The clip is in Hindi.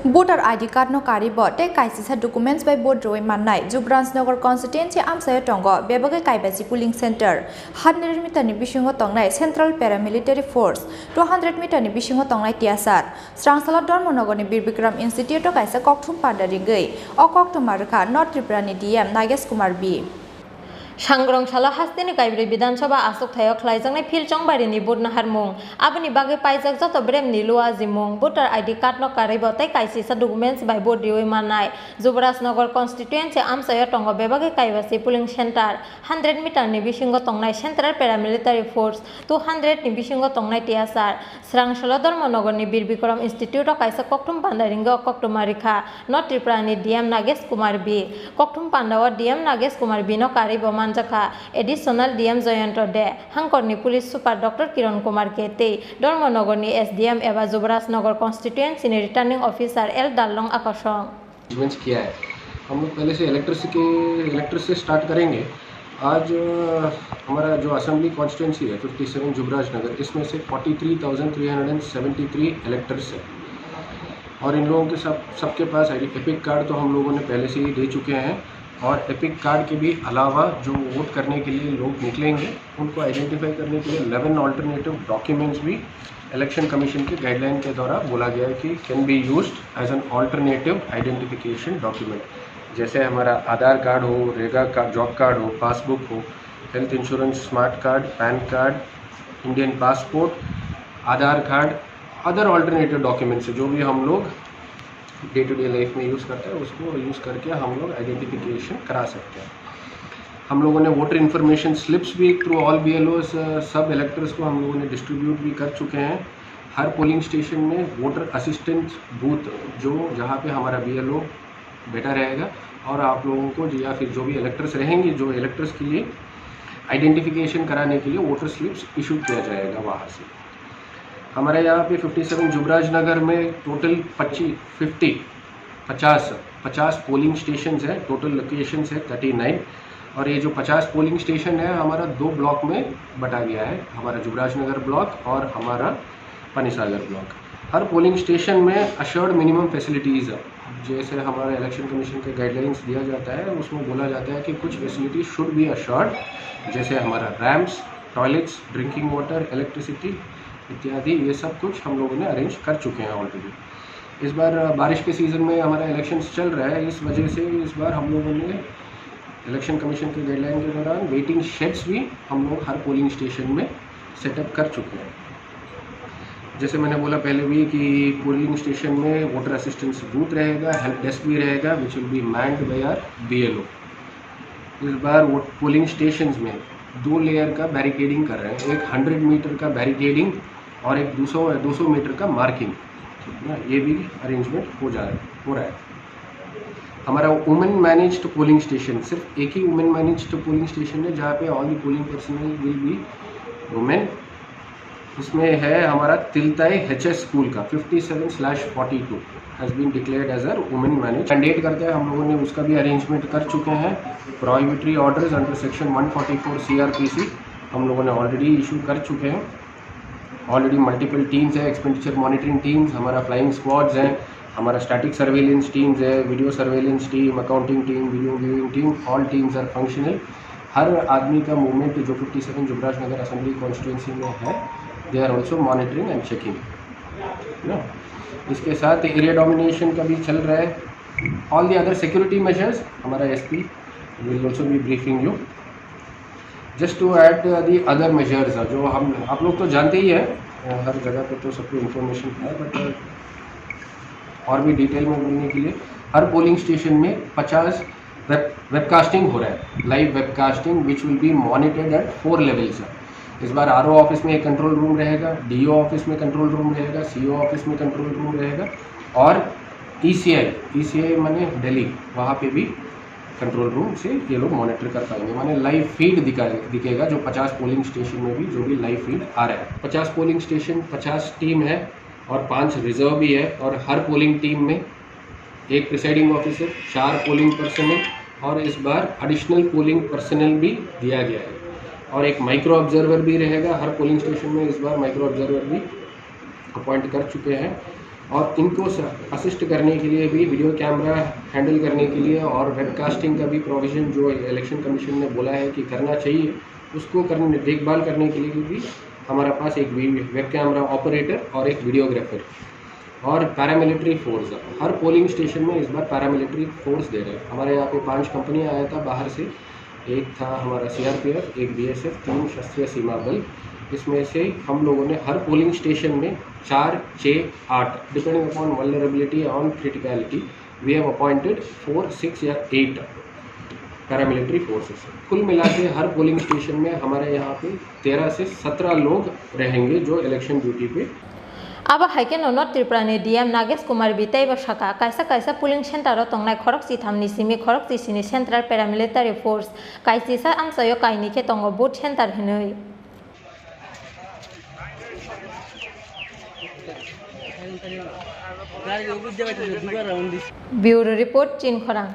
Voter ID card no carry bot te kaisisa documents by board roi mannai Jubrajnagar constituency amsayo tongo bebagai kaibasi polling center 100 meter ni bisingo tongnai Central Paramilitary Force 200 meter ni bisingo tongnai tiasar Srangsala Dharmanagar ni Birbikram Institute o kaisa kokthum pandaringei o kokthum markha North Tripura ni DM Nagesh Kumar B सांग्रंशाला हास्तिनि काइब्रि विधानसभा आसुक थायो खलाइजांनाय फिलचंबारिनि बुटनाहार मुं आबनि बागै पाइजाक जत ब्रेमनि लुआजि मुं भोटार आईडी कार्ड न कारिबतै काइसिसा डकुमेन्ट्स बाय बोर्ड दिवै मानाय जुबराजनगर कन्स्टिट्युएन्सि आमसायो टंग बेबागै काइबासि पुलिंग सेन्टार 100 मिटारनि बिसिंग तंनाय सेन्ट्रेल पेरामिलिटारि फोर्स 200 नि बिसिंग तंनाय टियासार स्रांशाला धर्मनगरनि बिरबिक्रम इन्स्टिट्युट काइसा कक्टुम पान्डारिंग कक्टुमारिखा नर्थ त्रिपुरानि डीएम नागेश कुमार बी कक्टुम पान्डाव डीएम नागेश कुमार बी न कारिब मानजाखा एडिशनल डीएम जयंत दे हांकरनि police super doctor Kiran Kumar केते धर्मनगरनि एसडीएम एवं Jubarajnagar constituency returning officer L दाललोंग आकाशों किया है। हम लोग पहले से इलेक्ट्रिक से स्टार्ट करेंगे। आज हमारा जो असेंबली कॉन्स्टिट्यूएंसी है 57 जुबराजनगर, इसमें से 43,373 इलेक्टर्स है और इन लोगों के सबके पास एपिक कार्ड तो हम लोगों ने पहले से ही दे चुके हैं और एपिक कार्ड के भी अलावा जो वोट करने के लिए लोग निकलेंगे उनको आइडेंटिफाई करने के लिए 11 ऑल्टरनेटिव डॉक्यूमेंट्स भी इलेक्शन कमीशन के गाइडलाइन के द्वारा बोला गया है कि can be used as an alternative identification document, जैसे हमारा आधार कार्ड हो, रेगा कार्ड, जॉब कार्ड हो, पासबुक हो, health insurance smart card, PAN card, Indian passport, Aadhaar card, other alternative documents जो भी हम लोग डे टू डे लाइफ में यूज़ करते हैं उसको यूज़ करके हम लोग आइडेंटिफिकेशन करा सकते हैं। हम लोगों ने वोटर इन्फॉर्मेशन स्लिप्स भी थ्रू ऑल BLOs सब इलेक्टर्स को हम लोगों ने डिस्ट्रीब्यूट भी कर चुके हैं। हर पोलिंग स्टेशन में वोटर असिस्टेंट बूथ जहाँ पे हमारा BLO बैठा रहेगा और आप लोगों को या फिर जो भी इलेक्टर्स रहेंगे, जो इलेक्टर्स के लिए आइडेंटिफिकेशन कराने के लिए वोटर स्लिप्स इशू किया जाएगा वहाँ से। हमारे यहाँ पे 57 जुबराजनगर में टोटल 50 पोलिंग स्टेशंस है, टोटल लोकेशंस है 39 और ये जो 50 पोलिंग स्टेशन है हमारा 2 ब्लॉक में बटा गया है, हमारा जुबराजनगर ब्लॉक और हमारा पनीसागर ब्लॉक। हर पोलिंग स्टेशन में अश्योर्ड मिनिमम फैसिलिटीज़ है, जैसे हमारा इलेक्शन कमीशन के गाइडलाइंस दिया जाता है उसमें बोला जाता है कि कुछ फैसिलिटीज शुड बी अश्योर्ड, जैसे हमारा ramps, toilets, drinking water, electricity इत्यादि, ये सब कुछ हम लोगों ने अरेंज कर चुके हैं ऑलरेडी। इस बार बारिश के सीज़न में हमारा इलेक्शंस चल रहा है, इस वजह से इस बार हम लोगों ने इलेक्शन कमीशन के गाइडलाइन के दौरान वेटिंग शेड्स भी हम लोग हर पोलिंग स्टेशन में सेटअप कर चुके हैं। जैसे मैंने बोला पहले भी कि पोलिंग स्टेशन में वोटर असिस्टेंस बूथ रहेगा, हेल्प डेस्क भी रहेगा which will be manned by our BLO। इस बार वो पोलिंग स्टेशन में 2 लेयर का बैरिकेडिंग कर रहे हैं, एक 100 मीटर का बैरिकेडिंग और एक 200 मीटर का मार्किंग, ठीक ना, ये भी अरेंजमेंट हो रहा है। हमारा वुमेन मैनेज्ड पोलिंग स्टेशन, सिर्फ एक ही वुमेन मैनेज्ड पोलिंग स्टेशन है जहाँ पे all the polling personnel will be women. उसमें है हमारा तिलताई HS स्कूल का 57/42 has been declared as a women manage. Candidate करते हैं हम लोगों ने उसका भी अरेंजमेंट कर चुके हैं। Prohibitory orders under section 144 CRPC हम लोगों ने ऑलरेडी इशू कर चुके हैं। ऑलरेडी मल्टीपल टीम्स है, एक्सपेंडिचर मॉनिटरिंग टीम्स, हमारा फ्लाइंग स्क्वाड्स हैं, हमारा स्टैटिक सर्वेलेंस टीम्स है, video surveillance team, accounting team, video viewing team, all teams are functional. हर आदमी का मूवमेंट जो 57 जुबराजनगर असेंबली कॉन्स्टिट्यूंसी में है, they are also monitoring and checking ना। इसके साथ एरिया डोमिनेशन का भी चल रहा है। All the other security measures हमारा SP will also be briefing you. Just to add the other measures जो हम आप लोग तो जानते ही है, हर जगह पे तो सबको इन्फॉर्मेशन है, बट और भी डिटेल में बोलने के लिए हर पोलिंग स्टेशन में 50 वेबकास्टिंग हो रहा है, live webcasting which will be monitored at 4 levels. इस बार RO ऑफिस में एक कंट्रोल रूम रहेगा, DO ऑफिस में कंट्रोल रूम रहेगा, CO ऑफिस में कंट्रोल रूम रहेगा और ECI माने दिल्ली, वहाँ पे भी कंट्रोल रूम से ये लोग मॉनिटर कर पाएंगे। माने लाइव फीड दिखेगा जो 50 पोलिंग स्टेशन में भी जो भी लाइव फीड आ रहा है। 50 पोलिंग स्टेशन 50 टीम है और 5 रिजर्व भी है और हर पोलिंग टीम में एक प्रिसाइडिंग ऑफिसर, 4 पोलिंग पर्सनल और इस बार एडिशनल पोलिंग पर्सनल भी दिया गया है और एक माइक्रो ऑब्जर्वर भी रहेगा। हर पोलिंग स्टेशन में इस बार माइक्रो ऑब्जर्वर भी अपॉइंट कर चुके हैं और इनको असिस्ट करने के लिए भी वीडियो कैमरा हैंडल करने के लिए और वेबकास्टिंग का भी प्रोविज़न जो इलेक्शन कमीशन ने बोला है कि करना चाहिए, उसको करने देखभाल करने के लिए भी हमारे पास एक वेब कैमरा ऑपरेटर और एक वीडियोग्राफर और पैरामिलिट्री फोर्स। हर पोलिंग स्टेशन में इस बार पैरामिलिट्री फोर्स दे रहे हैं। हमारे यहाँ पे 5 कंपनियाँ आया था बाहर से, एक था हमारा CRPF, एक BSF, 3 सशस्त्र सीमा बल। इसमें से हम लोगों ने हर पोलिंग स्टेशन में 4, 6, 8 depending upon vulnerability on criticality we have appointed 4, 6 या 8 पैरामिलिट्री फोर्सेस। कुल मिला के हर पोलिंग स्टेशन में हमारे यहाँ पे 13 से 17 लोग रहेंगे जो इलेक्शन ड्यूटी पे। अब हाइके नॉर्थ त्रिपुरा ने DM नागेश कुमार बिताई बसाका कैसा कैसा पुलिंग सेंटर तंगनाय खरकसी थामनि सिमी खरकसी सिनी सेंट्रल पैरामिलिटारी फोर्स काइसिसा आमसायो काइनिखे तंगो बुथ सेंटर हिनै। ब्यूरो रिपोर्ट चीन खरां।